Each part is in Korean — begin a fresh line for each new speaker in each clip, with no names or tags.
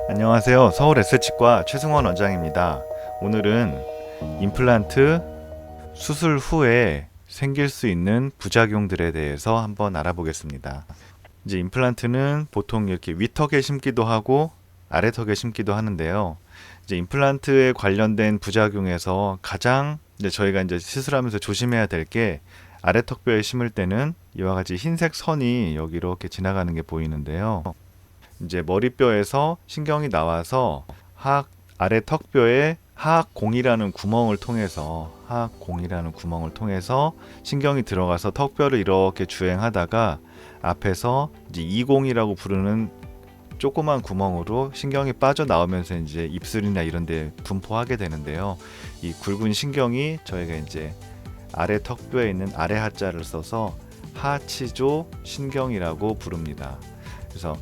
안녕하세요. 서울 S치과 최승원 원장입니다. 오늘은 임플란트 수술 후에 생길 수 있는 부작용들에 대해서 한번 알아보겠습니다. 이제 임플란트는 보통 이렇게 위턱에 심기도 하고 아래턱에 심기도 하는데요. 이제 임플란트에 관련된 부작용에서 가장 이제 저희가 이제 시술하면서 조심해야 될 게 아래턱뼈에 심을 때는 이와 같이 흰색 선이 여기 이렇게 지나가는 게 보이는데요. 이제 머리뼈에서 신경이 나와서 아래 턱뼈에 하악공이라는 구멍을 통해서 신경이 들어가서 턱뼈를 이렇게 주행하다가 앞에서 이제 이공이라고 부르는 조그만 구멍으로 신경이 빠져나오면서 이제 입술이나 이런 데 분포하게 되는데요. 이 굵은 신경이 저희가 이제 아래 턱뼈에 있는 아래 하자를 써서 하치조 신경이라고 부릅니다. 그래서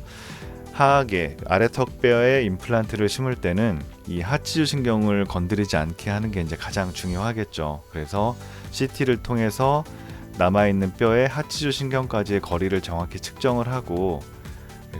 하악에 아래턱뼈에 임플란트를 심을 때는 이 하치주 신경을 건드리지 않게 하는 게 이제 가장 중요하겠죠. 그래서 CT를 통해서 남아있는 뼈의 하치주 신경까지의 거리를 정확히 측정을 하고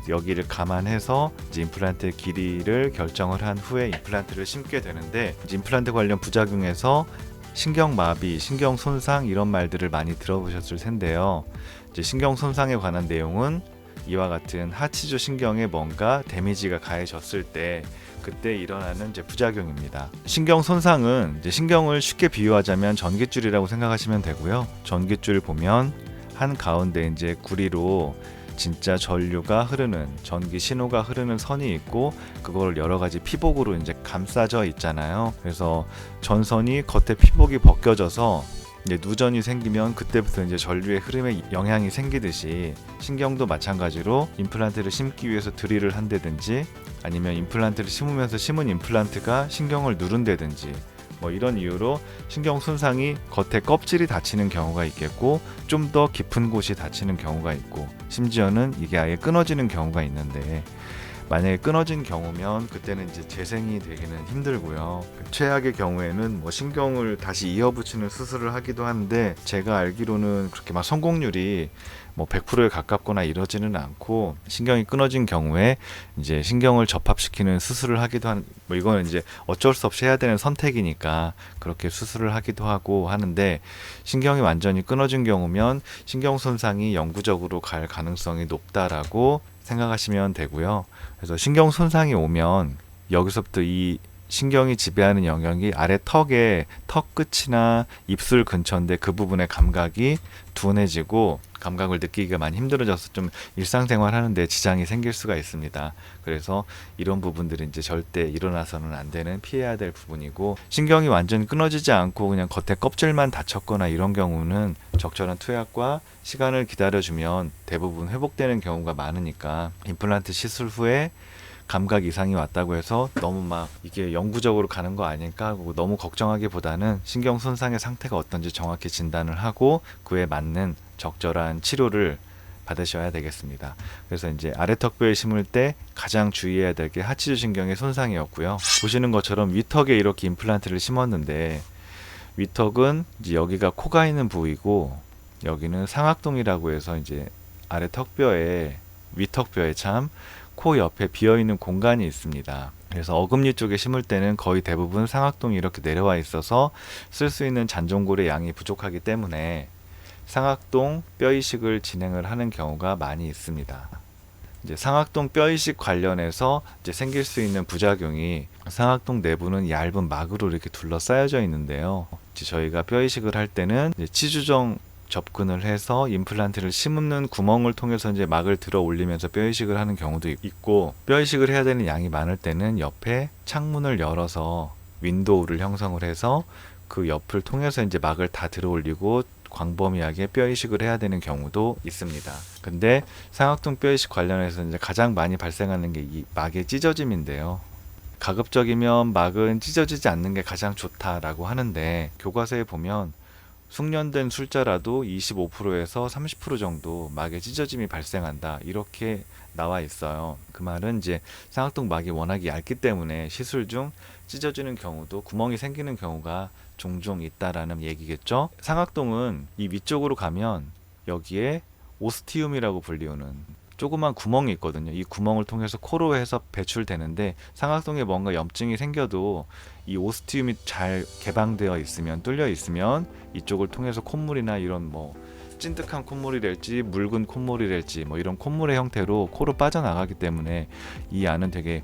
여기를 감안해서 이제 임플란트의 길이를 결정을 한 후에 임플란트를 심게 되는데, 임플란트 관련 부작용에서 신경마비, 신경손상 이런 말들을 많이 들어보셨을 텐데요. 이제 신경손상에 관한 내용은 이와 같은 하치주 신경에 뭔가 데미지가 가해졌을 때 그때 일어나는 이제 부작용입니다. 신경 손상은 이제 신경을 쉽게 비유하자면 전깃줄이라고 생각하시면 되고요. 전깃줄 보면 한 가운데 이제 구리로 진짜 전류가 흐르는, 전기 신호가 흐르는 선이 있고 그걸 여러 가지 피복으로 이제 감싸져 있잖아요. 그래서 전선이 겉에 피복이 벗겨져서 이제 누전이 생기면 그때부터 이제 전류의 흐름에 영향이 생기듯이 신경도 마찬가지로 임플란트를 심기 위해서 드릴을 한다든지 아니면 임플란트를 심으면서 심은 임플란트가 신경을 누른다든지 뭐 이런 이유로 신경 손상이 겉에 껍질이 다치는 경우가 있겠고 좀 더 깊은 곳이 다치는 경우가 있고 심지어는 이게 아예 끊어지는 경우가 있는데, 만약에 끊어진 경우면 그때는 이제 재생이 되기는 힘들고요. 최악의 경우에는 뭐 신경을 다시 이어붙이는 수술을 하기도 하는데 제가 알기로는 그렇게 막 성공률이 뭐 100%에 가깝거나 이러지는 않고, 신경이 끊어진 경우에 이제 신경을 접합시키는 수술을 하기도 뭐 이거는 이제 어쩔 수 없이 해야 되는 선택이니까 그렇게 수술을 하기도 하고 하는데, 신경이 완전히 끊어진 경우면 신경 손상이 영구적으로 갈 가능성이 높다라고 생각하시면 되고요. 그래서 신경 손상이 오면 여기서부터 이 신경이 지배하는 영역이 아래 턱의 턱 끝이나 입술 근처인데 그 부분의 감각이 둔해지고 감각을 느끼기가 많이 힘들어져서 좀 일상생활 하는데 지장이 생길 수가 있습니다. 그래서 이런 부분들이 이제 절대 일어나서는 안 되는, 피해야 될 부분이고, 신경이 완전히 끊어지지 않고 그냥 겉에 껍질만 다쳤거나 이런 경우는 적절한 투약과 시간을 기다려주면 대부분 회복되는 경우가 많으니까 임플란트 시술 후에 감각 이상이 왔다고 해서 너무 막 이게 영구적으로 가는 거 아닐까 하고 너무 걱정하기보다는 신경 손상의 상태가 어떤지 정확히 진단을 하고 그에 맞는 적절한 치료를 받으셔야 되겠습니다. 그래서 이제 아래턱뼈에 심을 때 가장 주의해야 될 게 하치주 신경의 손상이었고요. 보시는 것처럼 위턱에 이렇게 임플란트를 심었는데, 위턱은 이제 여기가 코가 있는 부위고 여기는 상악동이라고 해서 이제 아래 턱뼈에, 위턱뼈에 참 코 옆에 비어있는 공간이 있습니다. 그래서 어금니 쪽에 심을 때는 거의 대부분 상악동이 이렇게 내려와 있어서 쓸 수 있는 잔존골의 양이 부족하기 때문에 상악동 뼈 이식을 진행을 하는 경우가 많이 있습니다. 이제 상악동 뼈 이식 관련해서 이제 생길 수 있는 부작용이, 상악동 내부는 얇은 막으로 이렇게 둘러싸여져 있는데요. 이제 저희가 뼈 이식을 할 때는 이제 치주정 접근을 해서 임플란트를 심는 구멍을 통해서 이제 막을 들어 올리면서 뼈 이식을 하는 경우도 있고, 뼈 이식을 해야 되는 양이 많을 때는 옆에 창문을 열어서 윈도우를 형성을 해서 그 옆을 통해서 이제 막을 다 들어 올리고 광범위하게 뼈 이식을 해야 되는 경우도 있습니다. 근데 상악동 뼈 이식 관련해서 이제 가장 많이 발생하는 게 이 막의 찢어짐인데요. 가급적이면 막은 찢어지지 않는 게 가장 좋다라고 하는데, 교과서에 보면 숙련된 술자라도 25%에서 30% 정도 막의 찢어짐이 발생한다 이렇게 나와 있어요. 그 말은 이제 상악동 막이 워낙 얇기 때문에 시술 중 찢어지는 경우도, 구멍이 생기는 경우가 종종 있다라는 얘기겠죠. 상악동은 이 위쪽으로 가면 여기에 오스티움이라고 불리우는 조그만 구멍이 있거든요. 이 구멍을 통해서 코로 해서 배출되는데, 상악동에 뭔가 염증이 생겨도 이 오스티움이 잘 개방되어 있으면, 뚫려 있으면 이쪽을 통해서 콧물이나 이런 뭐 찐득한 콧물이랄지 묽은 콧물이랄지 뭐 이런 콧물의 형태로 코로 빠져나가기 때문에 이 안은 되게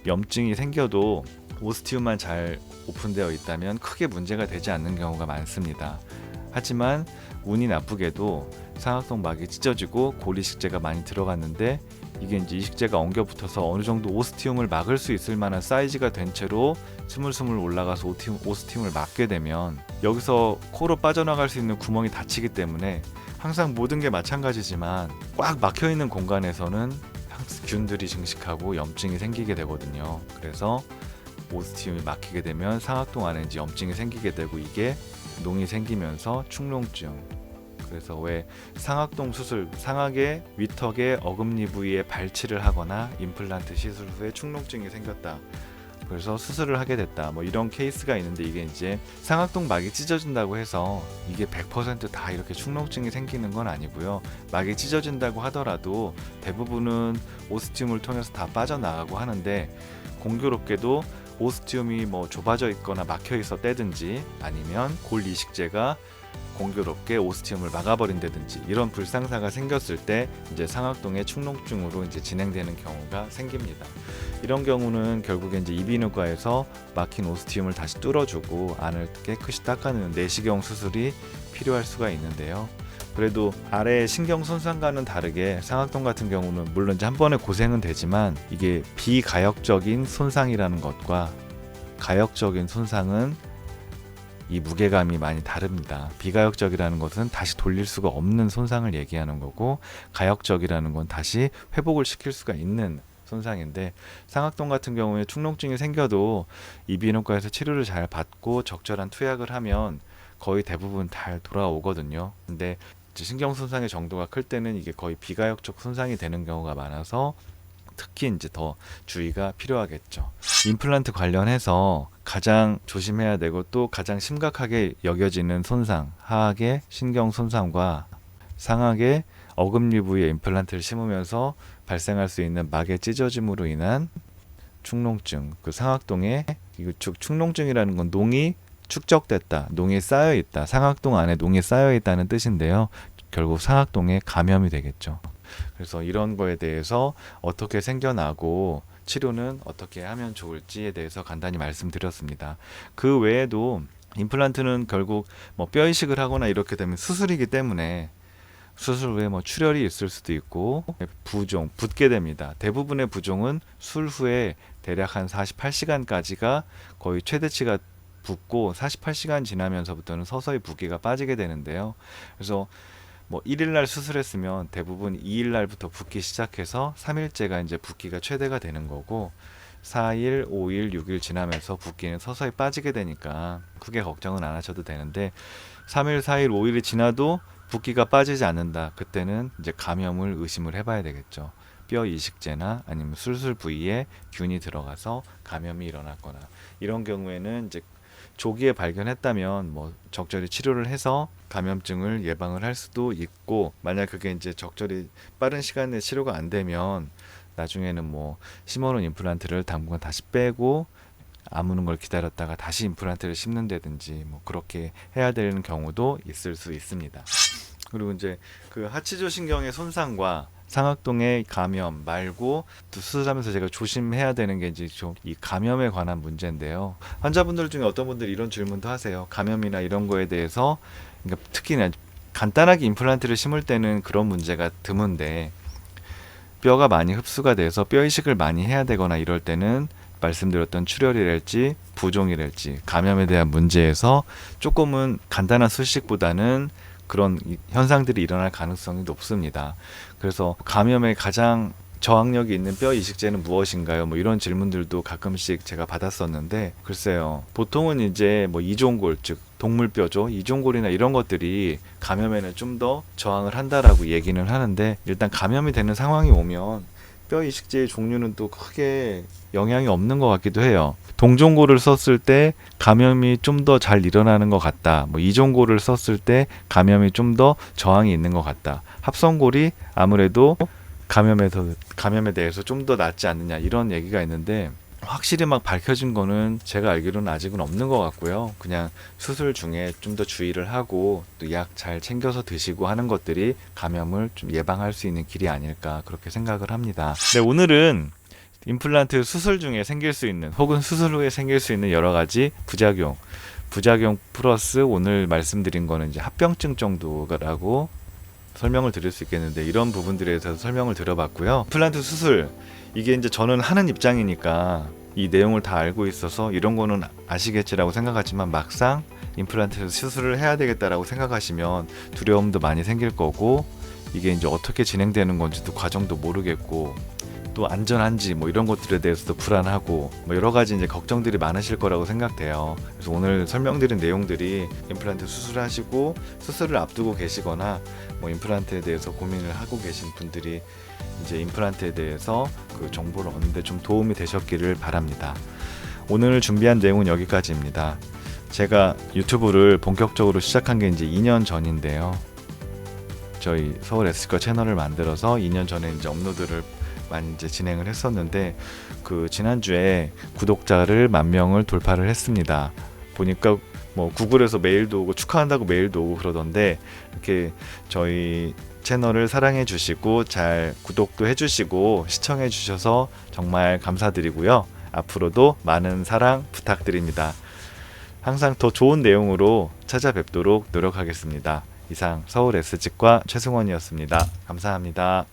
염증이 생겨도 오스티움만 잘 오픈되어 있다면 크게 문제가 되지 않는 경우가 많습니다. 하지만 운이 나쁘게도 상악동 막이 찢어지고 골이식제가 많이 들어갔는데, 이게 이제 이식제가 엉겨 붙어서 어느 정도 오스티움을 막을 수 있을 만한 사이즈가 된 채로 스물스물 올라가서 오스티움을 막게 되면 여기서 코로 빠져나갈 수 있는 구멍이 닫히기 때문에, 항상 모든 게 마찬가지지만 꽉 막혀 있는 공간에서는 균들이 증식하고 염증이 생기게 되거든요. 그래서 오스티움이 막히게 되면 상악동 안에 이제 염증이 생기게 되고, 이게 농이 생기면서 축농증. 그래서 왜 상악동 수술, 상악의 위턱의 어금니 부위에 발치를 하거나 임플란트 시술 후에 축농증이 생겼다, 그래서 수술을 하게 됐다, 뭐 이런 케이스가 있는데, 이게 이제 상악동 막이 찢어진다고 해서 이게 100% 이렇게 축농증이 생기는 건 아니고요. 막이 찢어진다고 하더라도 대부분은 오스티움을 통해서 다 빠져나가고 하는데, 공교롭게도 오스티움이 뭐 좁아져 있거나 막혀 있었다든지, 아니면 골 이식제가 공교롭게 오스티움을 막아버린다든지, 이런 불상사가 생겼을 때 이제 상악동의 축농증으로 이제 진행되는 경우가 생깁니다. 이런 경우는 결국에 이제 이비인후과에서 막힌 오스티움을 다시 뚫어주고 안을 깨끗이 닦아내는 내시경 수술이 필요할 수가 있는데요. 그래도 아래 신경 손상과는 다르게 상악동 같은 경우는 물론 이제 한 번에 고생은 되지만, 이게 비가역적인 손상이라는 것과 가역적인 손상은 이 무게감이 많이 다릅니다. 비가역적이라는 것은 다시 돌릴 수가 없는 손상을 얘기하는 거고, 가역적이라는 건 다시 회복을 시킬 수가 있는 손상인데, 상악동 같은 경우에 축농증이 생겨도 이비인후과에서 치료를 잘 받고 적절한 투약을 하면 거의 대부분 잘 돌아오거든요. 근데 신경 손상의 정도가 클 때는 이게 거의 비가역적 손상이 되는 경우가 많아서 특히 이제 더 주의가 필요하겠죠. 임플란트 관련해서 가장 조심해야 되고 또 가장 심각하게 여겨지는 손상, 하악의 신경 손상과 상악의 어금니 부위에 임플란트를 심으면서 발생할 수 있는 막의 찢어짐으로 인한 축농증. 그 상악동에 이거 축농증이라는 건 농이 축적됐다, 농이 쌓여 있다, 상악동 안에 농이 쌓여 있다는 뜻인데요. 결국 상악동에 감염이 되겠죠. 그래서 이런 거에 대해서 어떻게 생겨나고 치료는 어떻게 하면 좋을지에 대해서 간단히 말씀드렸습니다. 그 외에도 임플란트는 결국 뭐 뼈 이식을 하거나 이렇게 되면 수술이기 때문에 수술 후에 뭐 출혈이 있을 수도 있고 부종, 붓게 됩니다. 대부분의 부종은 술 후에 대략 한 48시간까지가 거의 최대치가 붓고, 48시간 지나면서부터는 서서히 붓기가 빠지게 되는데요. 그래서 뭐 1일날 수술했으면 대부분 2일날부터 붓기 시작해서 3일째가 이제 붓기가 최대가 되는 거고, 4일, 5일, 6일 지나면서 붓기는 서서히 빠지게 되니까 크게 걱정은 안 하셔도 되는데, 3일, 4일, 5일이 지나도 붓기가 빠지지 않는다, 그때는 이제 감염을 의심을 해봐야 되겠죠. 뼈 이식제나 아니면 수술 부위에 균이 들어가서 감염이 일어났거나, 이런 경우에는 이제 조기에 발견했다면 뭐 적절히 치료를 해서 감염증을 예방을 할 수도 있고, 만약 그게 이제 적절히 빠른 시간 내에 치료가 안 되면 나중에는 뭐 심어놓은 임플란트를 당분간 다시 빼고 아무는 걸 기다렸다가 다시 임플란트를 심는다든지 뭐 그렇게 해야 되는 경우도 있을 수 있습니다. 그리고 이제 그 하치조 신경의 손상과 상악동의 감염 말고 또 수술하면서 제가 조심해야 되는 게 이제 좀 이 감염에 관한 문제인데요. 환자분들 중에 어떤 분들이 이런 질문도 하세요. 감염이나 이런 거에 대해서, 그러니까 특히나 간단하게 임플란트를 심을 때는 그런 문제가 드문데, 뼈가 많이 흡수가 돼서 뼈 이식을 많이 해야 되거나 이럴 때는 말씀드렸던 출혈이랄지 부종이랄지 감염에 대한 문제에서 조금은 간단한 수식보다는 그런 현상들이 일어날 가능성이 높습니다. 그래서 감염에 가장 저항력이 있는 뼈 이식제는 무엇인가요? 뭐 이런 질문들도 가끔씩 제가 받았었는데, 글쎄요. 보통은 이제 뭐 이종골, 즉 동물뼈죠. 이종골이나 이런 것들이 감염에는 좀 더 저항을 한다라고 얘기는 하는데, 일단 감염이 되는 상황이 오면 뼈 이식제의 종류는 또 크게 영향이 없는 것 같기도 해요. 동종골을 썼을 때 감염이 좀 더 잘 일어나는 것 같다. 뭐 이종골을 썼을 때 감염이 좀 더 저항이 있는 것 같다. 합성골이 아무래도 감염에 대해서 좀 더 낫지 않느냐 이런 얘기가 있는데 확실히 막 밝혀진 거는 제가 알기로는 아직은 없는 것 같고요. 그냥 수술 중에 좀 더 주의를 하고 또 약 잘 챙겨서 드시고 하는 것들이 감염을 좀 예방할 수 있는 길이 아닐까 그렇게 생각을 합니다. 네, 오늘은 임플란트 수술 중에 생길 수 있는 혹은 수술 후에 생길 수 있는 여러 가지 부작용 플러스 오늘 말씀드린 거는 이제 합병증 정도라고 설명을 드릴 수 있겠는데 이런 부분들에 대해서 설명을 드려봤고요. 임플란트 수술 이게 이제 저는 하는 입장이니까 이 내용을 다 알고 있어서 이런 거는 아시겠지라고 생각하지만 막상 임플란트 수술을 해야 되겠다라고 생각하시면 두려움도 많이 생길 거고 이게 이제 어떻게 진행되는 건지도 과정도 모르겠고 또 안전한지 뭐 이런 것들에 대해서도 불안하고 뭐 여러 가지 이제 걱정들이 많으실 거라고 생각돼요. 그래서 오늘 설명드린 내용들이 임플란트 수술하시고 수술을 앞두고 계시거나 뭐 임플란트에 대해서 고민을 하고 계신 분들이 이제 임플란트에 대해서 그 정보를 얻는데 좀 도움이 되셨기를 바랍니다. 오늘 준비한 내용은 여기까지입니다. 제가 유튜브를 본격적으로 시작한 게 이제 2년 전인데요. 저희 서울 에스컬 채널을 만들어서 2년 전에 이제 업로드를 많이 이제 진행을 했었는데 그 지난주에 구독자를 10,000명을 돌파를 했습니다. 보니까 뭐 구글에서 메일도 오고 축하한다고 메일도 오고 그러던데 이렇게 저희 채널을 사랑해 주시고 잘 구독도 해 주시고 시청해 주셔서 정말 감사드리고요. 앞으로도 많은 사랑 부탁드립니다. 항상 더 좋은 내용으로 찾아뵙도록 노력하겠습니다. 이상 서울 S치과 최승원이었습니다. 감사합니다.